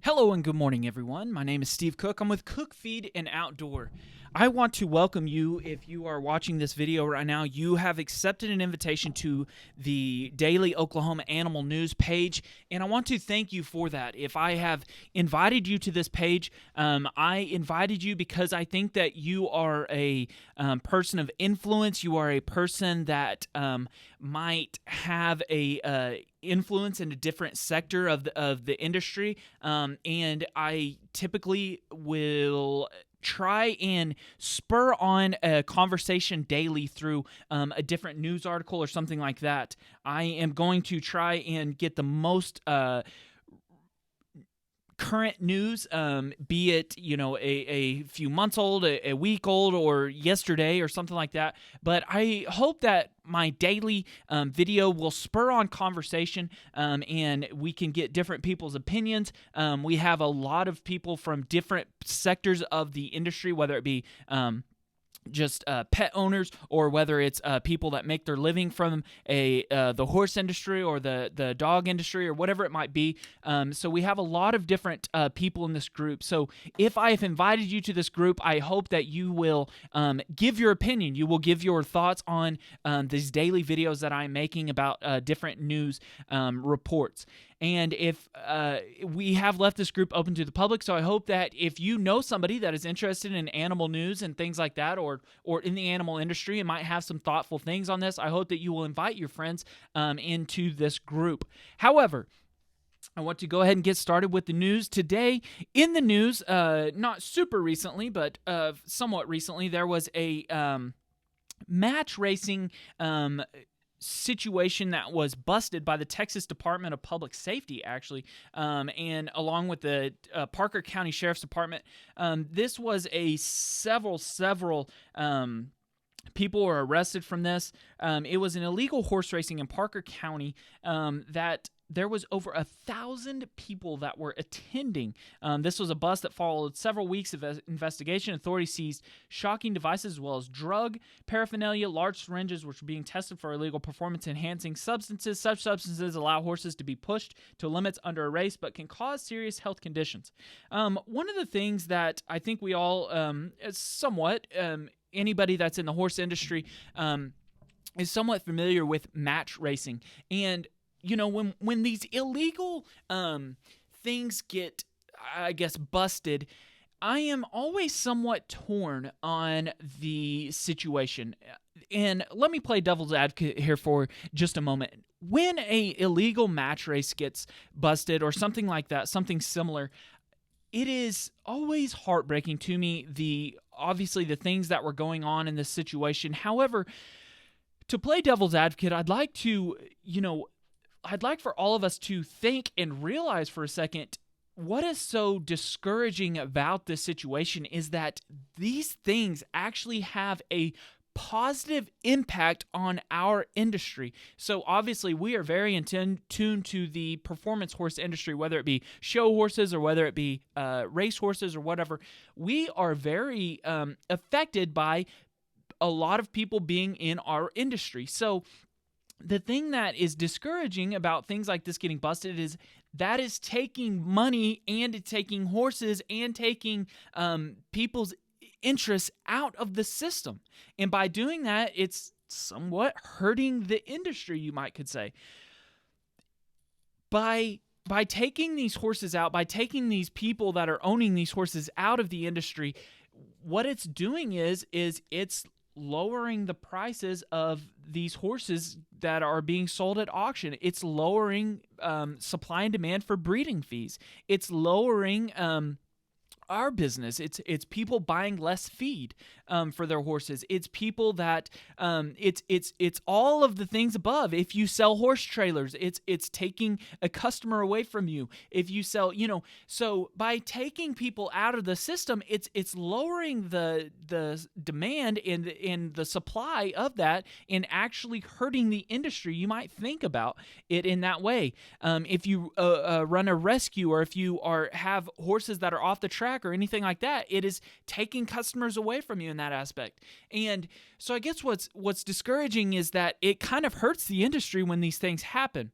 Hello and good morning, everyone. My name is Steve Cook. I'm with Cook Feed and Outdoor. I want to welcome you. If you are watching this video right now, you have accepted an invitation to the daily Oklahoma Animal News page, and I want to thank you for that. If I have invited you to this page, I invited you because I think that you are a person of influence. You are a person that might have a influence in a different sector of the industry, and I typically will try and spur on a conversation daily through a different news article or something like that. I am going to try and get the most current news, be it a few months old, a week old, or yesterday or something like that. But I hope that my daily video will spur on conversation, and we can get different people's opinions. We have a lot of people from different sectors of the industry, whether it be just pet owners, or whether it's people that make their living from the horse industry or the dog industry or whatever it might be. So we have a lot of different people in this group. So if I have invited you to this group, I hope that you will give your opinion. You will give your thoughts on these daily videos that I'm making about different news reports. And if we have left this group open to the public, so I hope that if you know somebody that is interested in animal news and things like that, or in the animal industry and might have some thoughtful things on this, I hope that you will invite your friends into this group. However, I want to go ahead and get started with the news. Today, in the news, not super recently, but somewhat recently, there was a match racing situation that was busted by the Texas Department of Public Safety, actually, and along with the Parker County Sheriff's Department. This was several people were arrested from this. It was an illegal horse racing in Parker County that there was over 1,000 people that were attending. This was a bust that followed several weeks of investigation. Authorities seized shocking devices as well as drug paraphernalia, large syringes which were being tested for illegal performance-enhancing substances. Such substances allow horses to be pushed to limits under a race but can cause serious health conditions. One of the things that I think we all, somewhat, anybody that's in the horse industry is somewhat familiar with match racing. And when these illegal things get, I guess, busted, I am always somewhat torn on the situation. And let me play devil's advocate here for just a moment. When a illegal match race gets busted or something like that, something similar, it is always heartbreaking to me, obviously the things that were going on in this situation. However, to play devil's advocate, I'd like for all of us to think and realize for a second, what is so discouraging about this situation is that these things actually have a positive impact on our industry. So obviously we are very tuned to the performance horse industry, whether it be show horses or whether it be race horses or whatever. We are very affected by a lot of people being in our industry. So the thing that is discouraging about things like this getting busted is that is taking money and taking horses and taking people's interests out of the system. And by doing that, it's somewhat hurting the industry, you could say. By taking these horses out, by taking these people that are owning these horses out of the industry, what it's doing is it's lowering the prices of these horses that are being sold at auction. It's lowering supply and demand for breeding fees. It's lowering our business. It's people buying less feed for their horses. It's people that it's all of the things above. If you sell horse trailers, it's taking a customer away from you. If you sell, so by taking people out of the system, it's lowering the demand and the supply of that, and actually hurting the industry. You might think about it in that way. If you run a rescue, or if you have horses that are off the track or anything like that, it is taking customers away from you in that aspect. And so I guess what's discouraging is that it kind of hurts the industry when these things happen.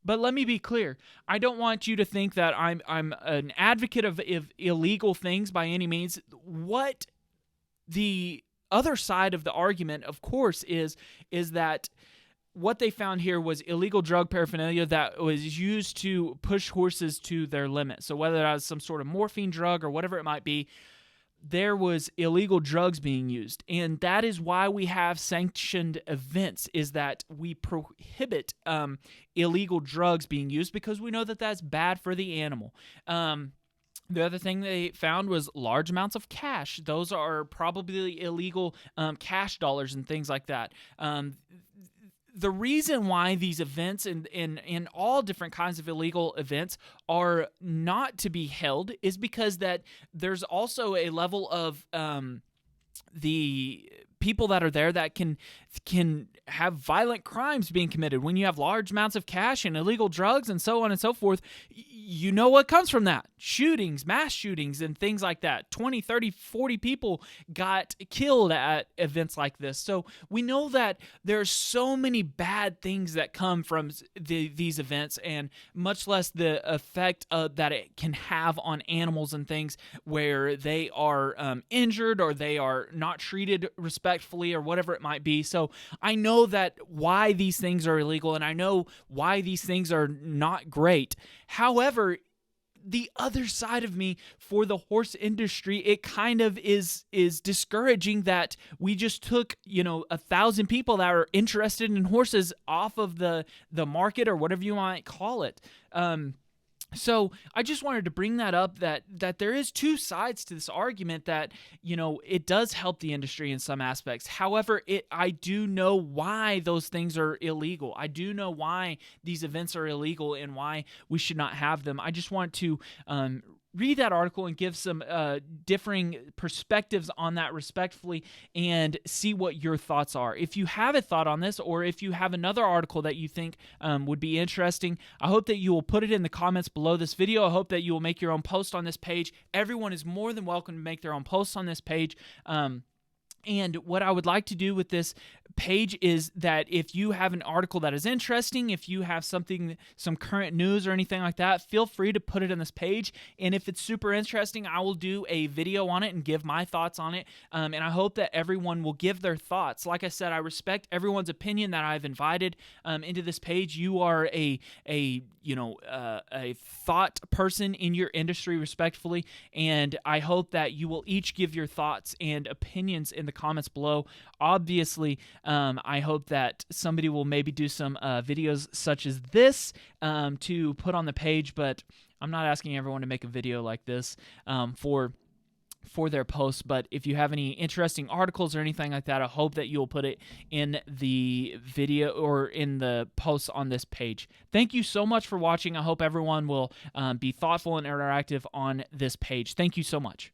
But let me be clear. I don't want you to think that I'm an advocate of illegal things by any means. What the other side of the argument, of course, is that what they found here was illegal drug paraphernalia that was used to push horses to their limit. So whether that was some sort of morphine drug or whatever it might be, there was illegal drugs being used. And that is why we have sanctioned events, is that we prohibit illegal drugs being used because we know that that's bad for the animal. The other thing they found was large amounts of cash. Those are probably illegal cash dollars and things like that. The reason why these events and all different kinds of illegal events are not to be held is because that there's also a level of the people that are there that can have violent crimes being committed. When you have large amounts of cash and illegal drugs and so on and so forth, you know what comes from that. Shootings, mass shootings, and things like that. 20, 30, 40 people got killed at events like this. So we know that there's so many bad things that come from these events, and much less the effect that it can have on animals and things where they are injured or they are not treated respectfully or whatever it might be. So I know that why these things are illegal, and I know why these things are not great. However, the other side of me for the horse industry, it kind of is discouraging that we just took 1,000 people that are interested in horses off of the market or whatever you might call it. So I just wanted to bring that up, that there is two sides to this argument, that, it does help the industry in some aspects. However, I do know why those things are illegal. I do know why these events are illegal and why we should not have them. I just want to read that article and give some differing perspectives on that respectfully and see what your thoughts are. If you have a thought on this, or if you have another article that you think would be interesting, I hope that you will put it in the comments below this video. I hope that you will make your own post on this page. Everyone is more than welcome to make their own posts on this page. And what I would like to do with this page is that if you have an article that is interesting, if you have some current news or anything like that, feel free to put it on this page. And if it's super interesting, I will do a video on it and give my thoughts on it. And I hope that everyone will give their thoughts. Like I said, I respect everyone's opinion that I've invited into this page. You are a thought person in your industry, respectfully, and I hope that you will each give your thoughts and opinions in the comments below. Obviously, I hope that somebody will maybe do some videos such as this to put on the page, but I'm not asking everyone to make a video like this for their posts. But if you have any interesting articles or anything like that, I hope that you'll put it in the video or in the posts on this page. Thank you so much for watching. I hope everyone will be thoughtful and interactive on this page. Thank you so much.